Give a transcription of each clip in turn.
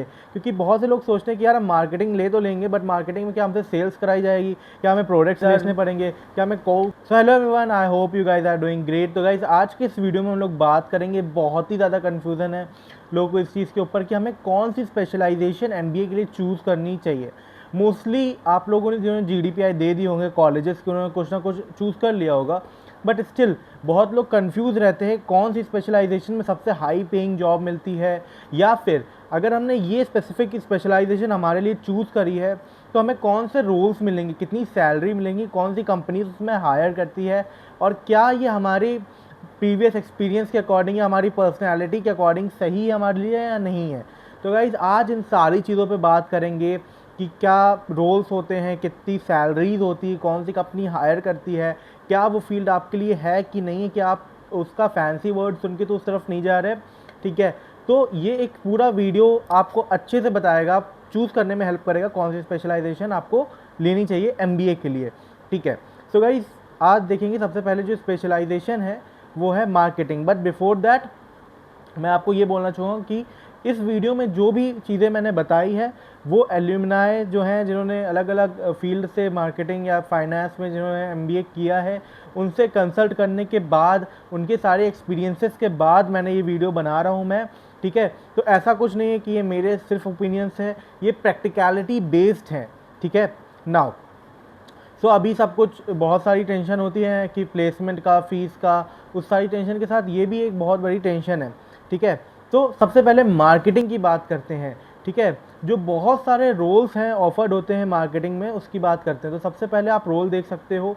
क्योंकि बहुत से लोग सोचते हैं कि यार हम मार्केटिंग ले तो लेंगे, बट मार्केटिंग में क्या हमसे सेल्स कराई जाएगी, क्या हमें प्रोडक्ट्स बेचने पड़ेंगे, क्या हमें so hello everyone, I hope you guys are doing great. तो गाइस आज के इस वीडियो में हम लोग बात करेंगे, बहुत ही ज़्यादा कन्फ्यूज़न है लोगों को इस चीज़ के ऊपर कि हमें कौन सी स्पेशलाइजेशन एमबीए के लिए चूज़ करनी चाहिए। मोस्टली आप लोगों ने जिन्होंने जीडीपीआई दे दी होंगे कॉलेजेस के, उन्होंने कुछ ना कुछ चूज़ कर लिया होगा, बट स्टिल बहुत लोग कंफ्यूज रहते हैं कौन सी स्पेशलाइजेशन में सबसे हाई पेइंग जॉब मिलती है, या फिर अगर हमने ये स्पेसिफिक स्पेशलाइजेशन हमारे लिए चूज़ करी है तो हमें कौन से रोल्स मिलेंगे, कितनी सैलरी मिलेंगी, कौन सी कंपनीज उसमें हायर करती है, और क्या ये हमारी प्रीवियस एक्सपीरियंस के अकॉर्डिंग या हमारी पर्सनैलिटी के अकॉर्डिंग सही है हमारे लिए या नहीं है। तो गाइज़ आज इन सारी चीज़ों पे बात करेंगे कि क्या रोल्स होते हैं, कितनी सैलरीज होती है, कौन सी कंपनी हायर करती है, क्या वो फील्ड आपके लिए है कि नहीं है, कि आप उसका फैंसी वर्ड सुन के तो उस तरफ नहीं जा रहे। ठीक है, तो ये एक पूरा वीडियो आपको अच्छे से बताएगा, चूज़ करने में हेल्प करेगा कौन सी स्पेशलाइजेशन आपको लेनी चाहिए एमबीए के लिए। ठीक है, सो गाइस आज देखेंगे सबसे पहले जो स्पेशलाइजेशन है वो है मार्केटिंग। बट बिफोर दैट मैं आपको ये बोलना चाहूँगा कि इस वीडियो में जो भी चीज़ें मैंने बताई है वो एल्यूमिनाई जो हैं, जिन्होंने अलग अलग फील्ड से मार्केटिंग या फाइनेंस में जिन्होंने एमबीए किया है, उनसे कंसल्ट करने के बाद, उनके सारे एक्सपीरियंसेस के बाद मैंने ये वीडियो बना रहा हूँ मैं। ठीक है, तो ऐसा कुछ नहीं है कि ये मेरे सिर्फ ओपिनियंस है, ये प्रैक्टिकलिटी बेस्ड है। ठीक है, नाउ सो अभी सब कुछ बहुत सारी टेंशन होती है कि प्लेसमेंट का, फीस का, उस सारी टेंशन के साथ ये भी एक बहुत बड़ी टेंशन है। ठीक है, तो सबसे पहले मार्केटिंग की बात करते हैं। ठीक है, जो बहुत सारे रोल्स हैं ऑफर्ड होते हैं मार्केटिंग में, उसकी बात करते हैं। तो सबसे पहले आप रोल देख सकते हो,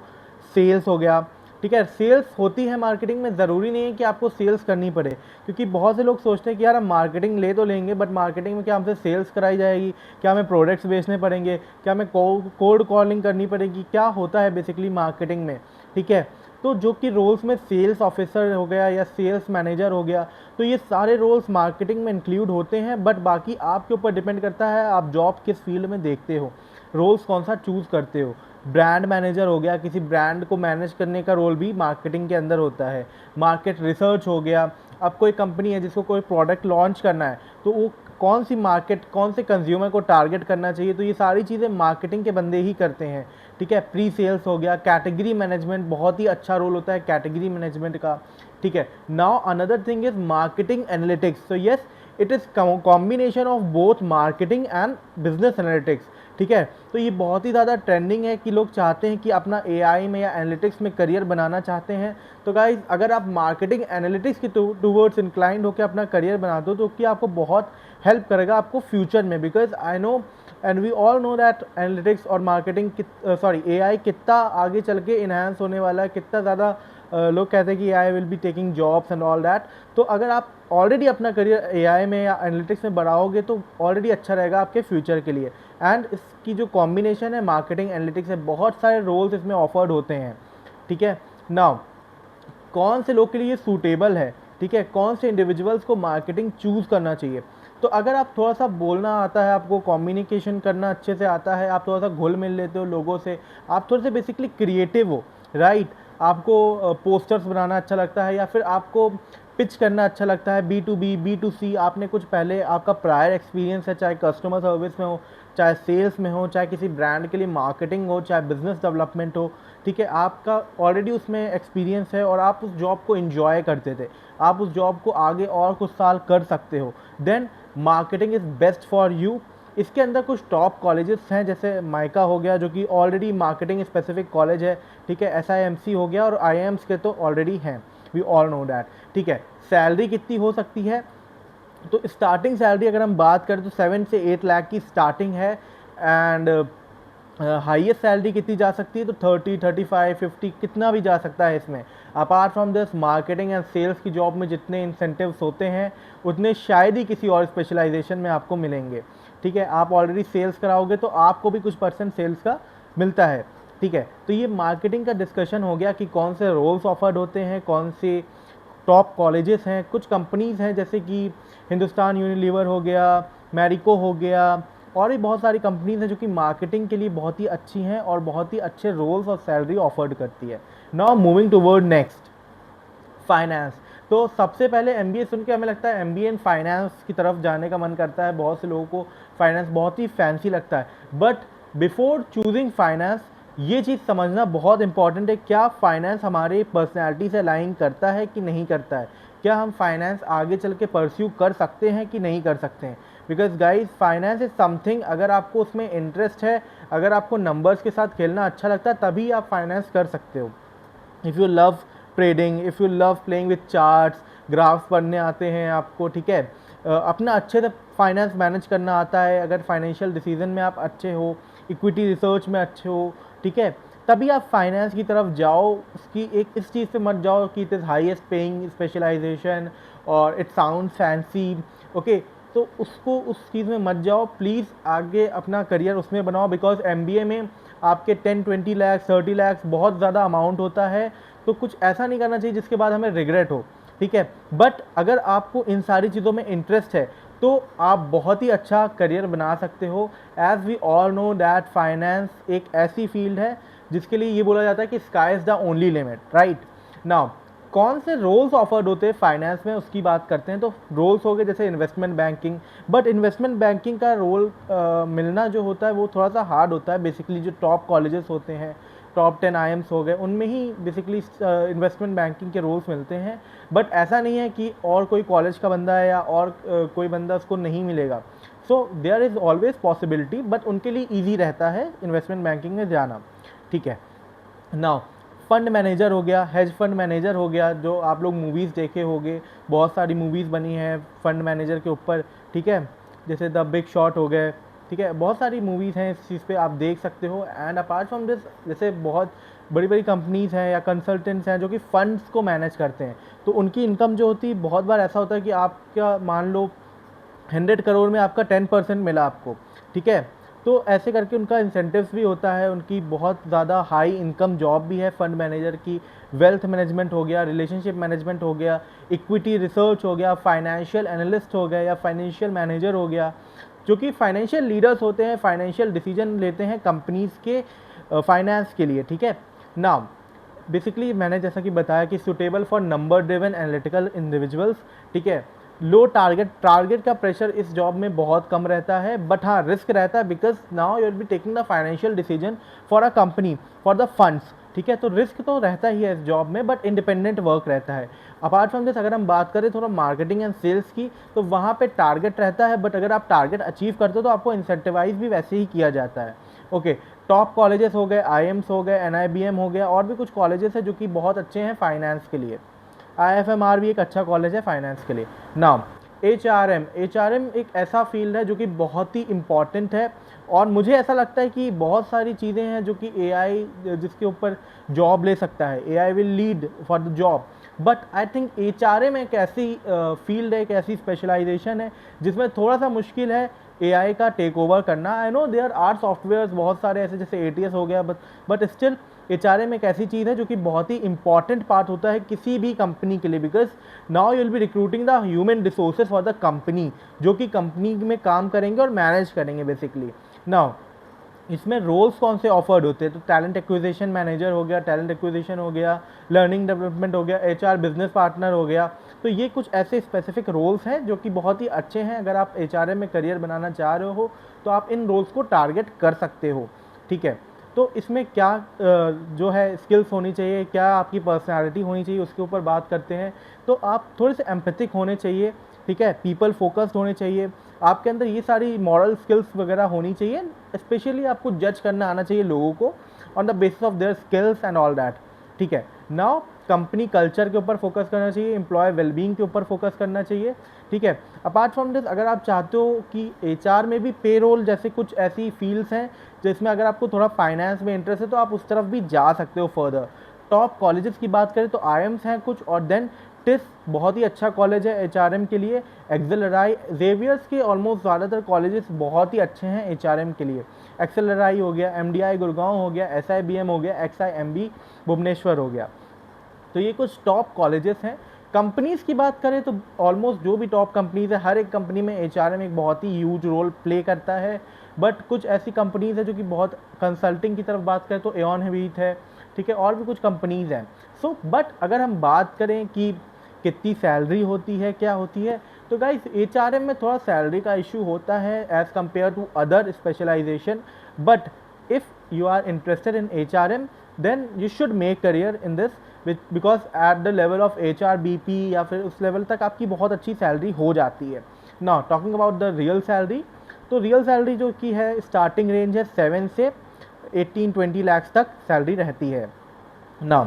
सेल्स हो गया। ठीक है, सेल्स होती है मार्केटिंग में, ज़रूरी नहीं है कि आपको सेल्स करनी पड़े, क्योंकि बहुत से लोग सोचते हैं कि यार हम मार्केटिंग ले तो लेंगे, बट मार्केटिंग में क्या हमसे सेल्स कराई जाएगी, क्या हमें प्रोडक्ट्स बेचने पड़ेंगे, क्या हमें कोड कॉलिंग करनी पड़ेगी, क्या होता है बेसिकली मार्केटिंग में। ठीक है, तो जो कि रोल्स में सेल्स ऑफिसर हो गया या सेल्स मैनेजर हो गया, तो ये सारे रोल्स मार्केटिंग में इंक्लूड होते हैं। बट बाकी आपके ऊपर डिपेंड करता है आप जॉब किस फील्ड में देखते हो, रोल्स कौन सा चूज़ करते हो। ब्रांड मैनेजर हो गया, किसी ब्रांड को मैनेज करने का रोल भी मार्केटिंग के अंदर होता है। मार्केट रिसर्च हो गया, अब कोई कंपनी है जिसको कोई प्रोडक्ट लॉन्च करना है, तो वो कौन सी मार्केट, कौन से कंज्यूमर को टारगेट करना चाहिए, तो ये सारी चीज़ें मार्केटिंग के बंदे ही करते हैं। ठीक है, प्री सेल्स हो गया, कैटेगरी मैनेजमेंट, बहुत ही अच्छा रोल होता है कैटेगरी मैनेजमेंट का। ठीक है, now another thing is marketing analytics. So yes, it is combination of both marketing and business analytics. ठीक है, तो ये बहुत ही ज़्यादा ट्रेंडिंग है कि लोग चाहते हैं कि अपना एआई में या एनालिटिक्स में करियर बनाना चाहते हैं। तो गाइज अगर आप मार्केटिंग एनालिटिक्स की टूवर्ड्स इंक्लाइंड होकर अपना करियर बना दो, तो कि आपको बहुत हेल्प करेगा आपको फ्यूचर में। Because I know and we all know that analytics और मार्केटिंग एआई कितना आगे चल के इन्हांस होने वाला है, कितना ज़्यादा लोग कहते हैं कि AI will be taking jobs and all that. तो अगर आप ऑलरेडी अपना करियर एआई में या एनालिटिक्स में बढ़ाओगे तो ऑलरेडी अच्छा रहेगा आपके फ्यूचर के लिए। एंड इसकी जो कॉम्बिनेशन है मार्केटिंग एनालिटिक्स है, बहुत सारे रोल्स इसमें ऑफर्ड होते हैं। ठीक है, नाउ कौन से लोग के लिए ये सूटेबल है, ठीक है, कौन से इंडिविजुअल्स को मार्केटिंग चूज़ करना चाहिए। तो अगर आप थोड़ा सा बोलना आता है, आपको कम्युनिकेशन करना अच्छे से आता है, आप थोड़ा सा घुल मिल लेते हो लोगों से, आप थोड़े से बेसिकली क्रिएटिव हो, राइट, आपको पोस्टर्स बनाना अच्छा लगता है, या फिर आपको पिच करना अच्छा लगता है, B2B B2C, आपने कुछ पहले आपका प्रायर एक्सपीरियंस है, चाहे कस्टमर सर्विस में हो, चाहे सेल्स में हो, चाहे किसी ब्रांड के लिए मार्केटिंग हो, चाहे बिजनेस डेवलपमेंट हो। ठीक है, आपका ऑलरेडी उसमें एक्सपीरियंस है और आप उस जॉब को एंजॉय करते थे, आप उस जॉब को आगे और कुछ साल कर सकते हो, then marketing is best for you. इसके अंदर कुछ टॉप कॉलेजेस हैं, जैसे माइका हो गया जो कि ऑलरेडी मार्केटिंग स्पेसिफिक कॉलेज है। ठीक है, SIMC हो गया, और IIMs के तो ऑलरेडी हैं, वी ऑल नो दैट। ठीक है, सैलरी कितनी हो सकती है, तो स्टार्टिंग सैलरी अगर हम बात करें तो 7 से 8 लाख की स्टार्टिंग है। एंड हाईएस्ट सैलरी कितनी जा सकती है, तो 30, 35, 50 कितना भी जा सकता है इसमें। Apart from this marketing and sales की जॉब में जितने इंसेंटिव्स होते हैं उतने शायद ही किसी और स्पेशलाइजेशन में आपको मिलेंगे। ठीक है, आप ऑलरेडी सेल्स कराओगे तो आपको भी कुछ परसेंट सेल्स का मिलता है। ठीक है, तो ये मार्केटिंग का डिस्कशन हो गया कि कौन से रोल्स ऑफर्ड होते हैं, कौन से टॉप कॉलेजेस हैं। कुछ कंपनीज़ हैं जैसे कि हिंदुस्तान यूनिलीवर हो गया, मैरिको हो गया, और भी बहुत सारी कंपनीज़ हैं जो कि मार्केटिंग के लिए बहुत ही अच्छी हैं और बहुत ही अच्छे रोल्स और सैलरी ऑफर्ड करती है। Now moving toward next, finance. तो सबसे पहले एमबीए सुन के हमें लगता है एमबीए इन फाइनेंस की तरफ जाने का मन करता है, बहुत से लोगों को फाइनेंस बहुत ही फैंसी लगता है। बट बिफोर चूजिंग फाइनेंस ये चीज़ समझना बहुत इंपॉर्टेंट है, क्या फाइनेंस हमारे पर्सनैलिटी से अलाइन करता है कि नहीं करता है, क्या हम फाइनेंस आगे चल के परस्यू कर सकते हैं कि नहीं कर सकते हैं। Because guys finance is something, अगर आपको उसमें इंटरेस्ट है, अगर आपको नंबर्स के साथ खेलना अच्छा लगता है, तभी आप फाइनेंस कर सकते हो। If you love trading, if you love playing with charts, graphs पढ़ने आते हैं आपको, ठीक है, अपना अच्छे से फाइनेंस मैनेज करना आता है, अगर फाइनेंशियल डिसीजन में आप अच्छे हो, इक्विटी रिसर्च में अच्छे हो, ठीक है, तभी आप फाइनेंस की तरफ जाओ। उसकी एक इस चीज़ पे मत जाओ कि it is highest paying specialization और इट साउंड फैंसी, ओके, तो उसको उस चीज़ में मत जाओ प्लीज़। आगे अपना करियर उसमें बनाओ, बिकॉज एमबीए में आपके 10-20 लाख 30 लाख बहुत ज़्यादा अमाउंट होता है, तो कुछ ऐसा नहीं करना चाहिए जिसके बाद हमें रिग्रेट हो, ठीक है। बट अगर आपको इन सारी चीज़ों में इंटरेस्ट है तो आप बहुत ही अच्छा करियर बना सकते हो। As we all know that finance एक ऐसी फील्ड है जिसके लिए ये बोला जाता है कि sky is the only limit, right. Now कौन से रोल्स ऑफर्ड होते हैं फाइनेंस में, उसकी बात करते हैं। तो रोल्स हो गए जैसे investment banking, but investment banking का रोल मिलना जो होता है वो थोड़ा सा हार्ड होता है। बेसिकली जो टॉप कॉलेजेस होते हैं, टॉप 10 आईएम्स हो गए, उनमें ही बेसिकली इन्वेस्टमेंट बैंकिंग के रोल्स मिलते हैं। बट ऐसा नहीं है कि और कोई कॉलेज का बंदा है या और कोई बंदा उसको नहीं मिलेगा। So there is always possibility, but उनके लिए ईजी रहता है इन्वेस्टमेंट बैंकिंग में जाना, ठीक है। नाउ फंड मैनेजर हो गया, हेज फंड मैनेजर हो गया, जो आप लोग मूवीज़ देखे होंगे, बहुत सारी मूवीज़ बनी हैं फंड मैनेजर के ऊपर, ठीक है, जैसे द बिग शॉट हो गए, ठीक है, बहुत सारी मूवीज़ हैं इस चीज़ पे, आप देख सकते हो। एंड अपार्ट फ्रॉम दिस, जैसे बहुत बड़ी बड़ी कंपनीज़ हैं या कंसल्टेंट्स हैं जो कि फ़ंड्स को मैनेज करते हैं, तो उनकी इनकम जो होती है, बहुत बार ऐसा होता है कि आपका मान लो 100 करोड़ में आपका 10% मिला आपको, ठीक है, तो ऐसे करके उनका इंसेंटिव्स भी होता है, उनकी बहुत ज़्यादा हाई इनकम जॉब भी है फंड मैनेजर की। वेल्थ मैनेजमेंट हो गया, रिलेशनशिप मैनेजमेंट हो गया, इक्विटी रिसर्च हो गया, फाइनेंशियल एनालिस्ट हो गया या फाइनेंशियल मैनेजर हो गया, जो कि फाइनेंशियल लीडर्स होते हैं, फाइनेंशियल डिसीजन लेते हैं कंपनीज़ के फाइनेंस के लिए, ठीक है। नाउ बेसिकली मैंने जैसा कि बताया कि suitable for number driven analytical individuals, ठीक है। लो टारगेट का प्रेशर इस जॉब में बहुत कम रहता है, बट हाँ रिस्क रहता है, because now you will be taking the financial decision for a company for the funds, ठीक है। तो रिस्क तो रहता ही है इस जॉब में, बट इंडिपेंडेंट वर्क रहता है। अपार्ट फ्रॉम दिस, अगर हम बात करें थोड़ा मार्केटिंग एंड सेल्स की, तो वहाँ पे टारगेट रहता है, बट अगर आप टारगेट अचीव करते हो तो आपको इंसेंटिवाइज भी वैसे ही किया जाता है, ओके। टॉप कॉलेजेस हो गए, आईएम्स हो गए, एनआईबीएम हो गया, और भी कुछ कॉलेजेस हैं जो कि बहुत अच्छे हैं फाइनेंस के लिए। आईएफएमआर भी एक अच्छा कॉलेज है फाइनेंस के लिए। नाउ एचआरएम एक ऐसा फील्ड है जो कि बहुत ही इम्पॉर्टेंट है, और मुझे ऐसा लगता है कि बहुत सारी चीज़ें हैं जो कि एआई जिसके ऊपर जॉब ले सकता है, AI will lead for the job. But I think HRM एक ऐसी फील्ड है, एक ऐसी स्पेशलाइजेशन है जिसमें थोड़ा सा मुश्किल है एआई का टेक ओवर करना। I know there are softwares बहुत सारे ऐसे, जैसे एटीएस हो गया, बट स्टिल एचआरएम एक ऐसी चीज़ है जो कि बहुत ही इंपॉर्टेंट पार्ट होता है किसी भी कंपनी के लिए, because now you will be recruiting the human resources for the company, जो कि कंपनी में काम करेंगे और मैनेज करेंगे बेसिकली। नाउ इसमें रोल्स कौन से ऑफर्ड होते हैं, तो टैलेंट एक्विजिशन मैनेजर हो गया, टैलेंट एक्विजिशन हो गया, लर्निंग डेवलपमेंट हो गया, एचआर बिजनेस पार्टनर हो गया। तो ये कुछ ऐसे स्पेसिफिक रोल्स हैं जो कि बहुत ही अच्छे हैं। अगर आप एचआरएम में करियर बनाना चाह रहे हो तो आप इन रोल्स को टारगेट कर सकते हो, ठीक है। तो इसमें क्या जो है स्किल्स होनी चाहिए, क्या आपकी पर्सनालिटी होनी चाहिए, उसके ऊपर बात करते हैं। तो आप थोड़े से एम्पैथिक होने चाहिए, ठीक है, पीपल फोकस्ड होने चाहिए, आपके अंदर ये सारी मॉरल स्किल्स वगैरह होनी चाहिए। स्पेशली आपको जज करना आना चाहिए लोगों को on the basis of their skills and all that, ठीक है। नाउ कंपनी कल्चर के ऊपर फोकस करना चाहिए, एम्प्लॉय वेलबींग के ऊपर फोकस करना चाहिए, ठीक है। अपार्ट फ्रॉम दिस, अगर आप चाहते हो कि एचआर में भी पे रोल जैसे कुछ ऐसी फील्ड्स हैं जिसमें अगर आपको थोड़ा फाइनेंस में इंटरेस्ट है तो आप उस तरफ भी जा सकते हो फर्दर। टॉप कॉलेजेस की बात करें तो आईएम्स हैं कुछ, और देन टिस बहुत ही अच्छा कॉलेज है एचआरएम के लिए, एक्सेलराई, जेवियर्स के ऑलमोस्ट ज़्यादातर कॉलेजेस बहुत ही अच्छे हैं एचआरएम के लिए। एक्सेलराई हो गया, एमडीआई गुड़गांव हो गया, एसआईबीएम हो गया, एक्सआईएमबी भुवनेश्वर हो गया। तो ये कुछ टॉप कॉलेजेस हैं। कंपनीज़ की बात करें तो ऑलमोस्ट जो भी टॉप कंपनीज़ है, हर एक कंपनी में एचआरएम एक बहुत ही ह्यूज रोल प्ले करता है। बट कुछ ऐसी कंपनीज़ है जो कि बहुत, कंसल्टिंग की तरफ बात करें तो एऑन हेवीथ है, ठीक है, और भी कुछ कंपनीज़ हैं। सो बट अगर हम बात करें कि कितनी सैलरी होती है, क्या होती है। तो गाइस HRM में थोड़ा सैलरी का इशू होता है as compare to other specialization, but if you are interested in HRM then you should make career in this because at the level of HR BP या फिर उस लेवल तक आपकी बहुत अच्छी सैलरी हो जाती है। Now talking about the real salary, तो रियल सैलरी जो की है स्टार्टिंग रेंज है 7 से 18-20 lakhs तक सैलरी रहती है। Now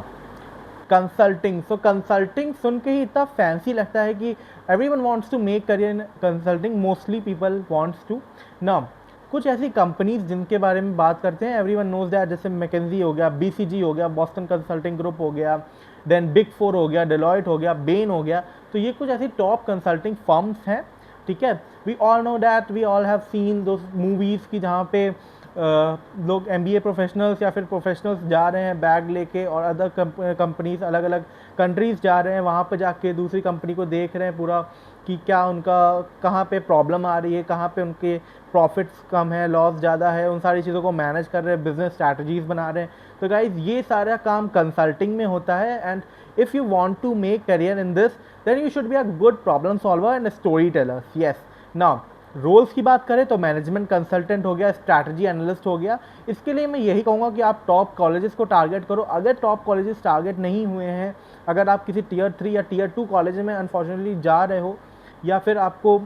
कंसल्टिंग, सो कंसल्टिंग सुन के ही इतना फैंसी लगता है कि everyone wants to make career in consulting, mostly people wants to. Now कुछ ऐसी कंपनीज जिनके बारे में बात करते हैं, एवरीवन नोज दैट, जैसे मैकेंजी हो गया, BCG हो गया, बॉस्टन कंसल्टिंग ग्रुप हो गया, देन बिग 4 हो गया, डेलॉयट हो गया, बेन हो गया। तो ये कुछ ऐसी टॉप कंसल्टिंग फर्म्स हैं, ठीक है। We all know that, we all have seen those movies की जहाँ पे लोग MBA प्रोफेशनल्स या फिर प्रोफेशनल्स जा रहे हैं बैग लेके और अदर कंपनीज अलग अलग कंट्रीज़ जा रहे हैं, वहाँ पे जाके दूसरी कंपनी को देख रहे हैं पूरा कि क्या उनका कहाँ पे प्रॉब्लम आ रही है, कहाँ पे उनके प्रॉफिट्स कम है, लॉस ज़्यादा है, उन सारी चीज़ों को मैनेज कर रहे हैं, बिजनेस स्ट्रैटेजीज़ बना रहे हैं। तो गाइज ये सारा काम कंसल्टिंग में होता है। And if you want to make career in this then you should be a good problem solver and story teller. Yes, now roles की बात करें तो मैनेजमेंट कंसल्टेंट हो गया, स्ट्रैटेजी एनालिस्ट हो गया। इसके लिए मैं यही कहूँगा कि आप टॉप कॉलेजेस को टारगेट करो। अगर टॉप कॉलेजेस टारगेट नहीं हुए हैं, अगर आप किसी टियर 3 या टियर 2 कॉलेज में अनफॉर्चुनेटली जा रहे हो या फिर आपको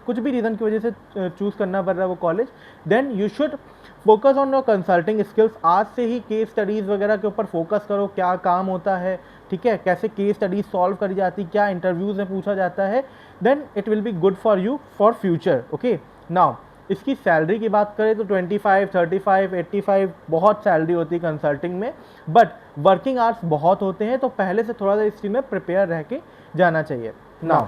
कुछ भी रीज़न की वजह से चूज़ करना पड़ रहा है वो college, then you should focus on your consulting skills. आज से ही केस स्टडीज़ वगैरह के ऊपर फोकस करो, क्या काम होता है, ठीक है, कैसे केस स्टडीज सॉल्व करी जाती, क्या इंटरव्यूज़ में पूछा जाता है, then it will be good for you for future. Okay, now इसकी सैलरी की बात करें तो 25, 35, 85 बहुत सैलरी होती है कंसल्टिंग में, बट वर्किंग आवर्स बहुत होते हैं, तो पहले से थोड़ा सा इस चीज़ में प्रिपेयर रह के जाना चाहिए। नाउ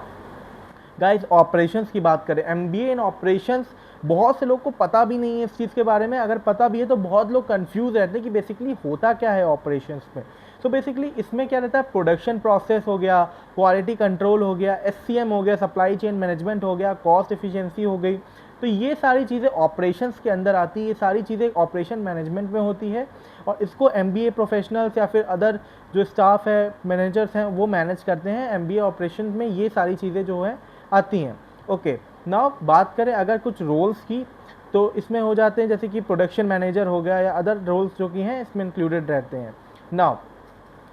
गाइस ऑपरेशंस की बात करें, MBA इन ऑपरेशंस बहुत से लोग को पता भी नहीं है इस चीज़ के बारे में। अगर पता भी है तो बहुत लोग कंफ्यूज रहते हैं कि बेसिकली होता क्या है ऑपरेशंस में। सो बेसिकली इसमें क्या रहता है, प्रोडक्शन प्रोसेस हो गया, क्वालिटी कंट्रोल हो गया, SCM हो गया, सप्लाई चेन मैनेजमेंट हो गया, कॉस्ट एफिशिएंसी हो गई। तो ये सारी चीज़ें ऑपरेशंस के अंदर आती है, ये सारी चीज़ें ऑपरेशन मैनेजमेंट में होती है और इसको MBA प्रोफेशनल्स या फिर अदर जो स्टाफ है, मैनेजर्स हैं, वो मैनेज करते हैं। MBA ऑपरेशन में ये सारी चीज़ें जो है आती हैं। ओके, नाउ बात करें अगर कुछ रोल्स की, तो इसमें हो जाते हैं जैसे कि प्रोडक्शन मैनेजर हो गया या अदर रोल्स जो कि हैं इसमें इंक्लूडेड रहते हैं। नाउ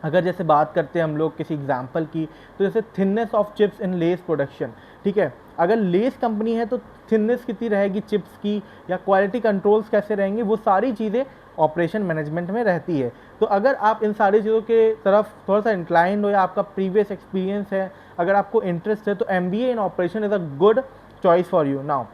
अगर जैसे बात करते हैं हम लोग किसी एग्जांपल की, तो जैसे thinness of chips in less production, ठीक है, अगर लेस कंपनी है तो थिननेस कितनी रहेगी चिप्स की, या क्वालिटी कंट्रोल्स कैसे रहेंगे, वो सारी चीज़ें ऑपरेशन मैनेजमेंट में रहती है। तो अगर आप इन सारी चीज़ों के तरफ थोड़ा सा इंक्लाइंड हो या आपका प्रीवियस एक्सपीरियंस है, अगर आपको इंटरेस्ट है, तो MBA in operation is a good choice for you. Now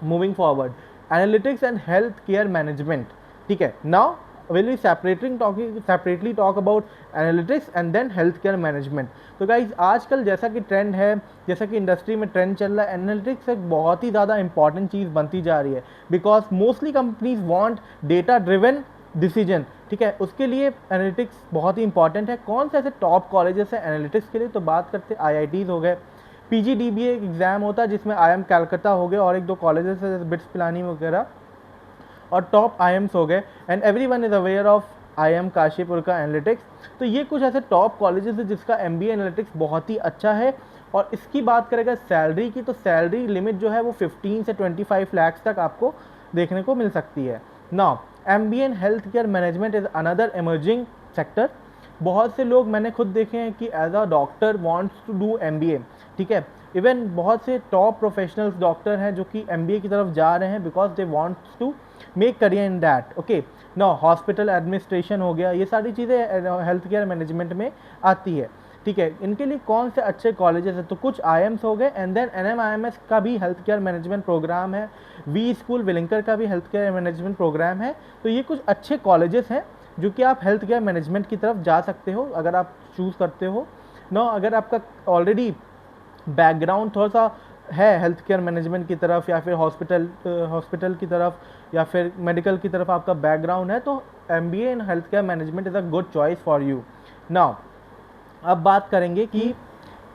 moving forward, analytics and health care management, ठीक है। Now will be separately talk about analytics and then healthcare management। तो guys आजकल जैसा कि ट्रेंड है, जैसा कि इंडस्ट्री में ट्रेंड चल रहा है, एनालिटिक्स एक बहुत ही ज़्यादा इंपॉर्टेंट चीज़ बनती जा रही है, because mostly companies want data driven decision, ठीक है। उसके लिए एनालिटिक्स बहुत ही इंपॉर्टेंट है। कौन से ऐसे टॉप कॉलेजेस हैं एनालिटिक्स के लिए, तो बात करते हैं IITs हो गए, PGDBA एक एग्ज़ाम होता है जिसमें IIM कैलकाटा हो गए और एक दो कॉलेजेस है जैसे बिट्स पिलानी वगैरह, और टॉप IIMs हो गए, and everyone is aware of IIM Kashipur का एनालिटिक्स। तो ये कुछ ऐसे टॉप कॉलेजेस है जिसका MBA एनालिटिक्स बहुत ही अच्छा है। और इसकी बात करेगा सैलरी की, तो सैलरी लिमिट जो है वो 15 से 25 लाख तक आपको देखने को मिल सकती है। Now MBA in health care management is another emerging sector. बहुत से लोग मैंने खुद देखे हैं कि as a doctor wants to do MBA, ठीक है। इवन बहुत से टॉप प्रोफेशनल्स डॉक्टर हैं जो कि MBA की तरफ जा रहे हैं because they wants to make career in that. Okay, now hospital administration हो गया, ये सारी चीज़ें हेल्थ केयर मैनेजमेंट में आती है, ठीक है। इनके लिए कौन से अच्छे कॉलेजेस हैं, तो कुछ IIMs हो गए, एंड देन NMIMS का भी हेल्थ केयर मैनेजमेंट प्रोग्राम है, वी स्कूल विलिंकर का भी हेल्थ केयर मैनेजमेंट प्रोग्राम है। तो ये कुछ अच्छे कॉलेजेस हैं जो कि आप हेल्थ केयर मैनेजमेंट की तरफ जा सकते हो अगर आप चूज़ करते हो। नो, अगर आपका ऑलरेडी बैकग्राउंड थोड़ा सा है हेल्थ केयर मैनेजमेंट की तरफ या फिर हॉस्पिटल की तरफ या फिर मेडिकल की तरफ आपका बैकग्राउंड है, तो MBA in health care management is a good choice for you. Now अब बात करेंगे कि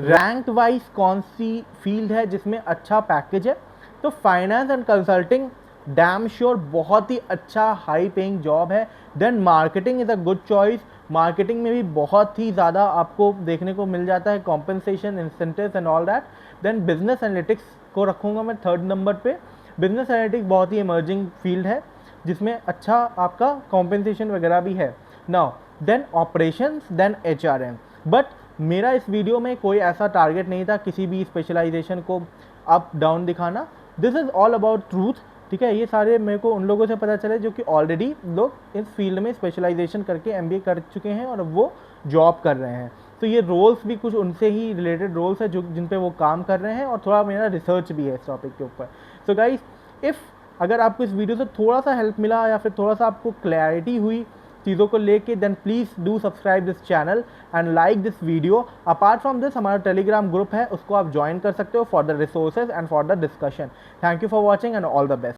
रैंक वाइज कौन सी फील्ड है जिसमें अच्छा पैकेज है। तो finance and consulting damn sure बहुत ही अच्छा हाई पेइंग जॉब है। Then marketing is a good choice, marketing में भी बहुत ही ज़्यादा आपको देखने को मिल जाता है compensation, incentives and all that. Then business analytics को रखूँगा मैं थर्ड नंबर पे। बिजनेस एनालिटिक्स बहुत ही इमर्जिंग फील्ड है जिसमें अच्छा आपका कॉम्पेंसेशन वगैरह भी है। Now then operations, then HRM। But मेरा इस वीडियो में कोई ऐसा टारगेट नहीं था किसी भी स्पेशलाइजेशन को अप डाउन दिखाना। This is all about truth, ठीक है। ये सारे मेरे को उन लोगों से पता चले जो कि ऑलरेडी लोग इस फील्ड में स्पेशलाइजेशन करके MBA कर चुके हैं और वो जॉब कर रहे हैं। तो ये रोल्स भी कुछ उनसे ही रिलेटेड रोल्स है जो जिन पे वो काम कर रहे हैं, और थोड़ा मेरा रिसर्च भी है इस टॉपिक के ऊपर। सो गाइस, इफ़ अगर आपको इस वीडियो से थोड़ा सा हेल्प मिला या फिर थोड़ा सा आपको क्लैरिटी हुई चीज़ों को लेके, then please do subscribe this channel and like this video. Apart from this हमारा टेलीग्राम ग्रुप है, उसको आप ज्वाइन कर सकते हो for the resources and for the discussion. Thank you for watching and all the best.